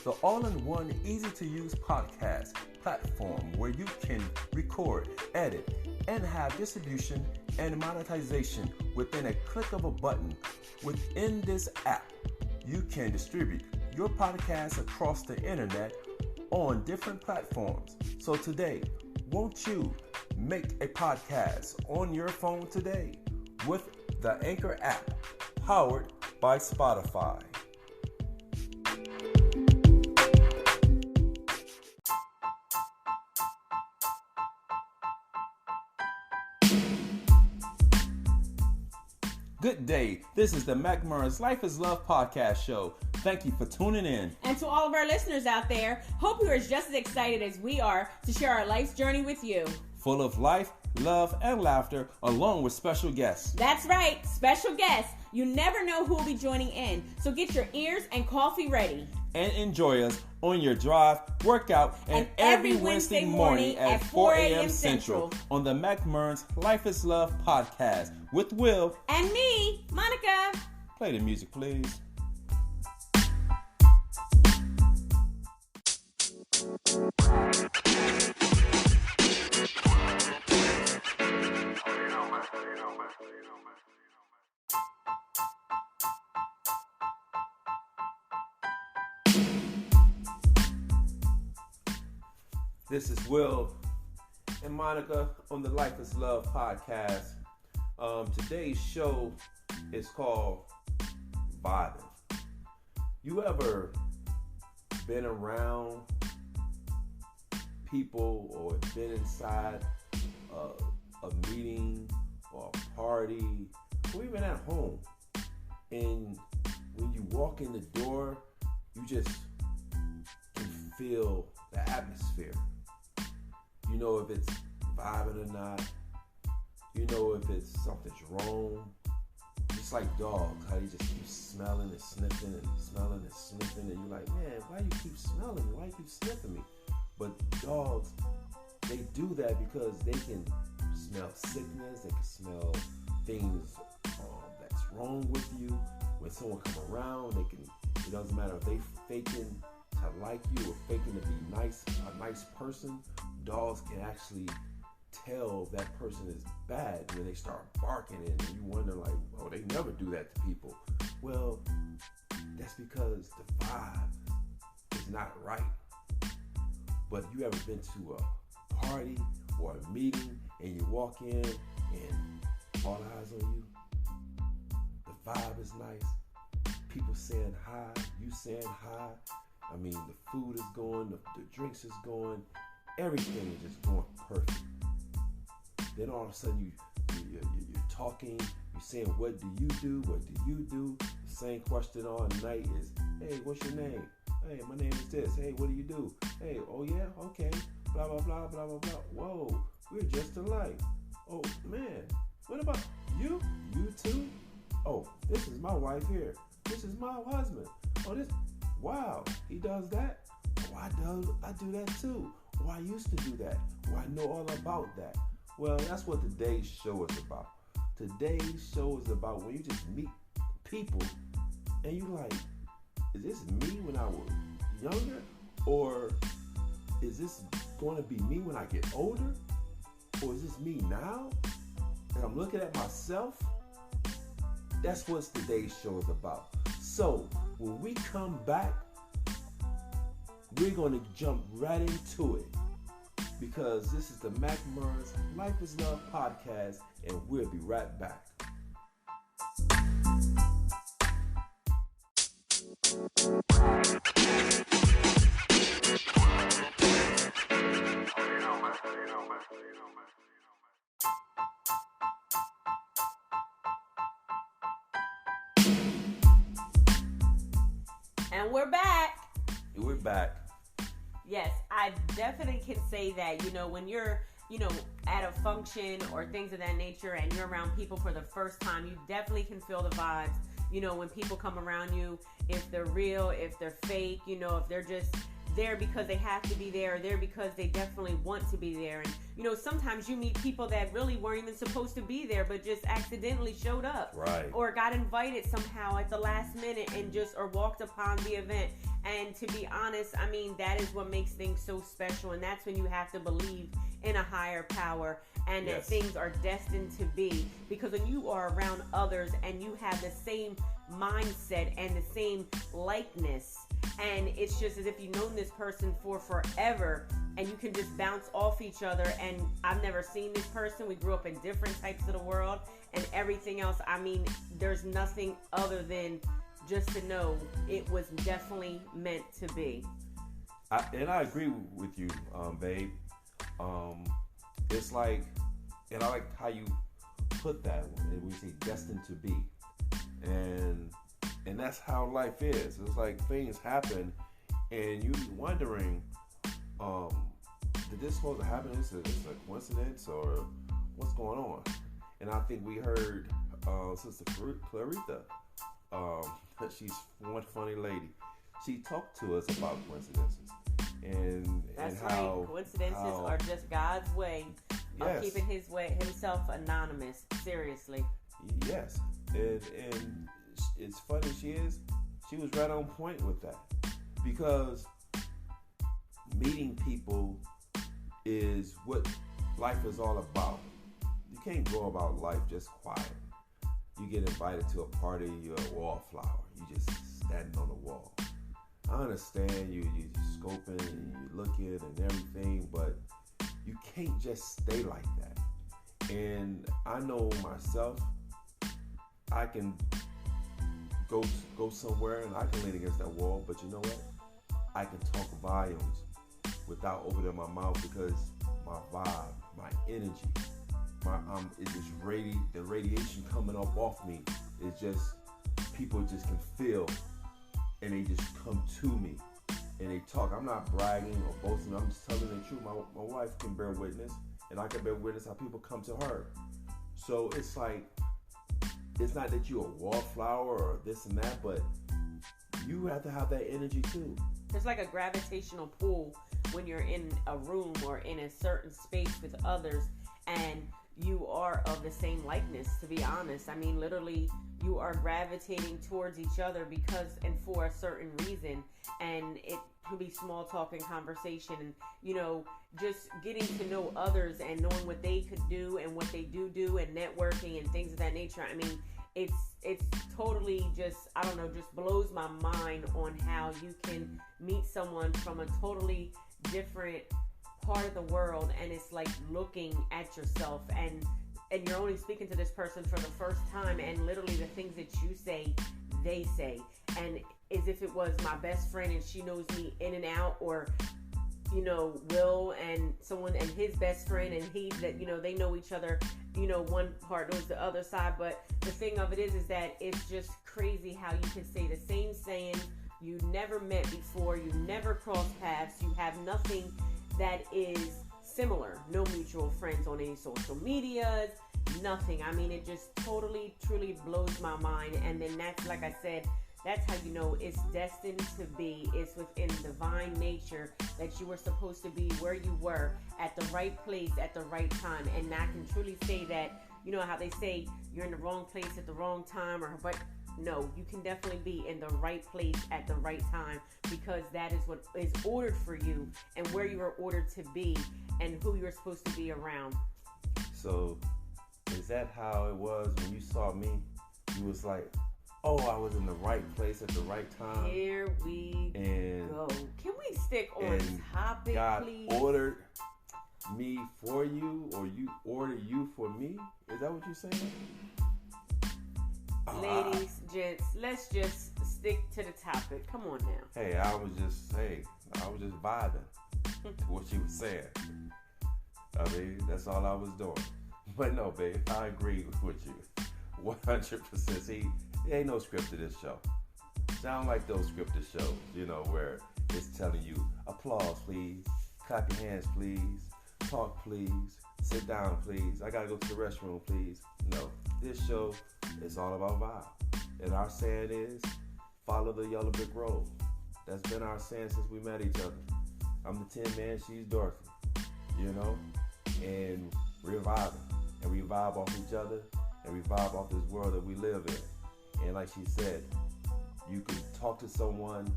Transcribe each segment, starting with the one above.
the all-in-one, easy-to-use podcast platform where you can record, edit, and have distribution and monetization within a click of a button. Within this app, you can distribute your podcast across the internet on different platforms. So today, won't you make a podcast on your phone today with the Anchor app, powered by Spotify. Good day. This is the Mac Murray's Life is Love podcast show. Thank you for tuning in. And to all of our listeners out there, hope you are just as excited as we are to share our life's journey with you. Full of life, love, and laughter, along with special guests. That's right, special guests. You never know who will be joining in, so get your ears and coffee ready. And enjoy us on your drive, workout, and every Wednesday morning at 4 a.m. Central on the Mac Murray's Life is Love podcast with Will and me, Monica. Play the music, please. This is Will and Monica on the Life is Love podcast. Today's show is called VIBING. You ever been around people or been inside a meeting or a party or even at home, and when you walk in the door, you just can feel the atmosphere? You know if it's vibing or not. You know if it's something's wrong. Just like dogs, how they just keep smelling and sniffing and smelling and sniffing, and you're like, man, why you keep smelling me? Why you keep sniffing me? But dogs, they do that because they can smell sickness. They can smell things that's wrong with you. When someone come around, they can. It doesn't matter if they faking to like you or faking to be nice, a nice person. Dogs can actually tell that person is bad when they start barking, and you wonder like, oh, they never do that to people. Well, that's because the vibe is not right. But you ever been to a party or a meeting and you walk in and all eyes on you? The vibe is nice. People saying hi, you saying hi. I mean, the food is going, the drinks is going, everything is just going perfect. Then all of a sudden you're talking, you're saying, what do you do? What do you do? The same question all night is, hey, what's your name? Hey, my name is this. Hey, what do you do? Hey, oh yeah, okay. Blah, blah, blah, blah, blah, blah. Whoa, we're just alike. Oh, man, what about you? You too? Oh, this is my wife here. This is my husband. Oh, this, wow, he does that? Oh, I do that too. Oh, I used to do that. Oh, I know all about that. Well, that's what today's show is about. Today's show is about when you just meet people and you like, is this me when I was younger? Or is this going to be me when I get older? Or is this me now? And I'm looking at myself? That's what today's show is about. So, when we come back, we're going to jump right into it. Because this is the Mac Murray's Life is Love podcast, and we'll be right back. And we're back. We're back. Yes, I definitely can say that, when you're, at a function or things of that nature and you're around people for the first time, you definitely can feel the vibes. When people come around you, if they're real, if they're fake, if they're just there because they have to be there, or there because they definitely want to be there. And sometimes you meet people that really weren't even supposed to be there, but just accidentally showed up, right, or got invited somehow at the last minute and or walked upon the event. And to be honest, I mean, that is what makes things so special. And that's when you have to believe in a higher power, and that things are destined to be. Because when you are around others and you have the same mindset and the same likeness, and it's just as if you've known this person for forever, and you can just bounce off each other. And I've never seen this person. We grew up in different types of the world and everything else. I mean, there's nothing other than just to know it was definitely meant to be. I agree with you, babe. It's like, and I like how you put that when you say destined to be, and that's how life is. It's like things happen, and you be wondering, did this supposed to happen? Is it a coincidence, or what's going on? And I think we heard Sister Clarita. She's one funny lady. She talked to us about coincidences, and how coincidences are just God's way of keeping himself anonymous. Seriously. Yes, and it's funny. She was right on point with that, because meeting people is what life is all about. You can't go about life just quiet. You get invited to a party, you're a wallflower. You just standing on the wall. I understand you scoping and you looking and everything, but you can't just stay like that. And I know myself, I can go somewhere and I can lean against that wall, but you know what? I can talk volumes without opening my mouth, because my vibe, my energy, it's just the radiation coming up off me. It's just, people just can feel, and they just come to me and they talk. I'm not bragging or boasting. I'm just telling the truth. My wife can bear witness, and I can bear witness how people come to her. So it's like, it's not that you're a wallflower or this and that, but you have to have that energy too. It's like a gravitational pull when you're in a room or in a certain space with others, and you are of the same likeness, to be honest. I mean, literally, you are gravitating towards each other because and for a certain reason. And it could be small talk and conversation, and, just getting to know others and knowing what they could do and what they do, and networking and things of that nature. I mean, it's totally just, I don't know, just blows my mind on how you can meet someone from a totally different part of the world, and it's like looking at yourself, and you're only speaking to this person for the first time, and literally the things that you say, they say, and as if it was my best friend and she knows me in and out, or Will and someone and his best friend, and they know each other, one part knows the other side. But the thing of it is that it's just crazy how you can say the same saying, you never met before, you never crossed paths, you have nothing that is similar, no mutual friends on any social medias, nothing. I mean, it just totally, truly blows my mind. And then that's, like I said, that's how you know it's destined to be. It's within divine nature that you were supposed to be where you were at the right place at the right time. And I can truly say that, how they say you're in the wrong place at the wrong time, but no, you can definitely be in the right place at the right time, because that is what is ordered for you and where you are ordered to be and who you're supposed to be around. So is that how it was when you saw me? You was like, oh, I was in the right place at the right time. Here we go. Can we stick on topic, God please? God ordered me for you, or you ordered you for me? Is that what you're saying? Ladies, gents, let's just stick to the topic. Come on now. Hey, I was just vibing to what you were saying. I mean, that's all I was doing. But no, babe, I agree with you 100%. See, there ain't no script to this show. Sound like those scripted shows, where it's telling you, applause, please, clap your hands, please, talk, please, sit down, please, I gotta go to the restroom, please. No, this show is all about vibe. And our saying is, follow the yellow brick road. That's been our saying since we met each other. I'm the Tin Man, she's Dorothy. You know? And we're vibing. And we vibe off each other. And we vibe off this world that we live in. And like she said, you can talk to someone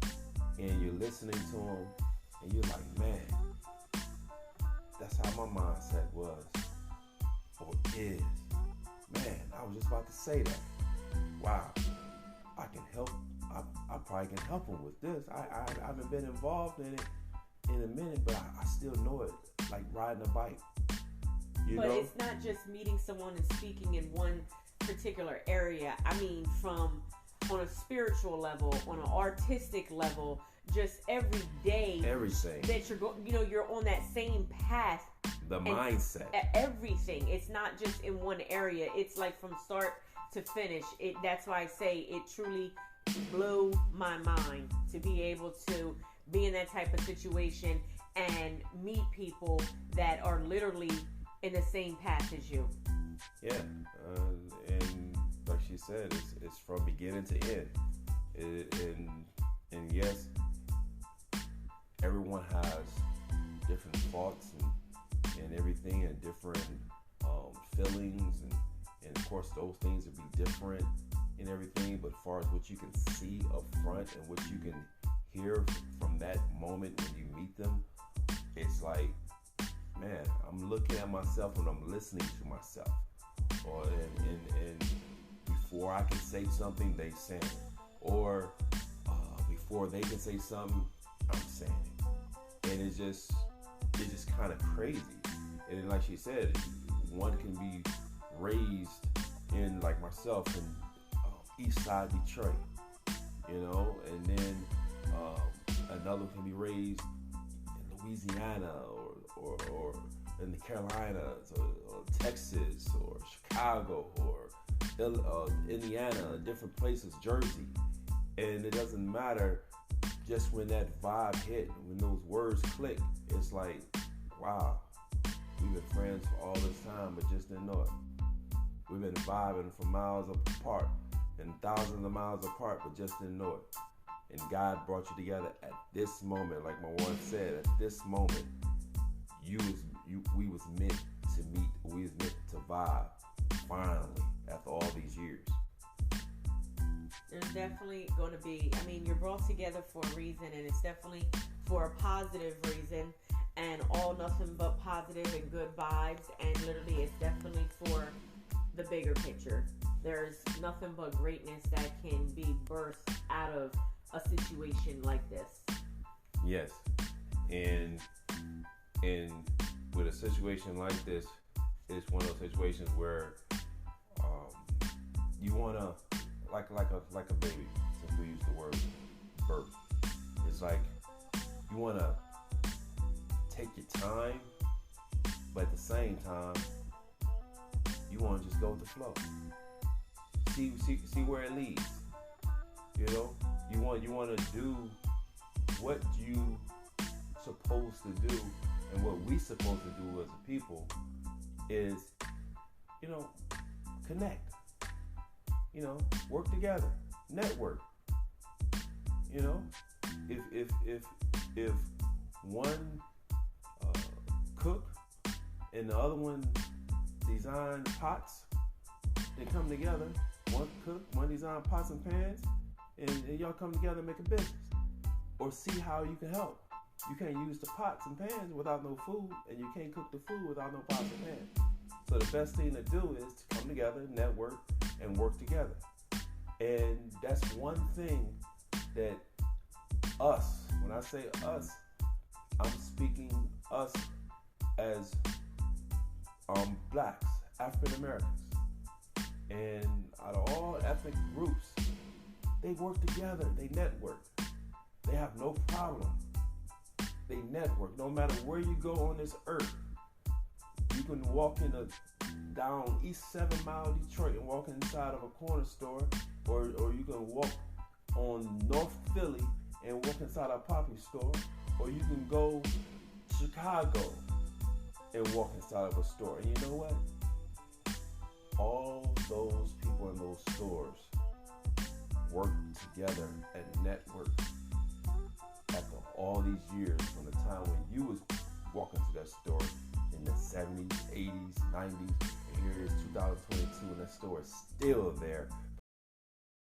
and you're listening to them and you're like, man, that's how my mindset was or is. Man, I was just about to say that. Wow, I can help. I probably can help them with this. I haven't been involved in it in a minute, but I still know it like riding a bike. But it's not just meeting someone and speaking in one particular area. I mean, from on a spiritual level, on an artistic level, just every day. Everything. That you're going, you're on that same path. The mindset. Everything. It's not just in one area. It's like from start to finish. That's why I say it truly blew my mind to be able to be in that type of situation and meet people that are literally in the same path as you. Yeah, and like she said, it's from beginning to end. And yes, everyone has different thoughts and everything, and different feelings, and of course those things will be different and everything. But as far as what you can see up front and what you can hear from that moment when you meet them, it's like, man, I'm looking at myself and I'm listening to myself. Or and before I can say something, they saying it. Or before they can say something, I'm saying it. And it's just kind of crazy. And like she said, one can be raised in, like myself, in East Side Detroit, and then another can be raised in Louisiana or in the Carolinas or Texas or Chicago or Indiana, different places, Jersey. And it doesn't matter, just when that vibe hit, when those words click, it's like, wow, we've been friends for all this time but just didn't know it. We've been vibing for miles apart and thousands of miles apart but just didn't know it. And God brought you together at this moment, like my one said, at this moment, we was meant to meet, we was meant to vibe, finally, after all these years. There's definitely going to be, you're brought together for a reason, and it's definitely for a positive reason, and all nothing but positive and good vibes, and literally it's definitely for the bigger picture. There's nothing but greatness that can be birthed out of a situation like this. Yes, and with a situation like this, it's one of those situations where you wanna, like a baby, since we use the word birth. It's like you wanna take your time, but at the same time, you wanna just go with the flow. See where it leads. You want to do what you supposed to do, and what we supposed to do as a people is, connect. Work together, network. If one cook and the other one design pots, they come together. One cook, one design pots and pans, and y'all come together and make a business. Or see how you can help. You can't use the pots and pans without no food, and you can't cook the food without no pots and pans. So the best thing to do is to come together, network, and work together. And that's one thing that us, when I say us, I'm speaking us as blacks, African Americans. And out of all ethnic groups, they work together, they network. They have no problem. They network. No matter where you go on this earth, you can walk down East 7 Mile Detroit and walk inside of a corner store, or you can walk on North Philly and walk inside a poppy store, or you can go to Chicago and walk inside of a store. And you know what? All those people in those stores work together and network all these years from the time when you was walking to that store in the 70s, 80s, 90s, and here it is 2022 and that store is still there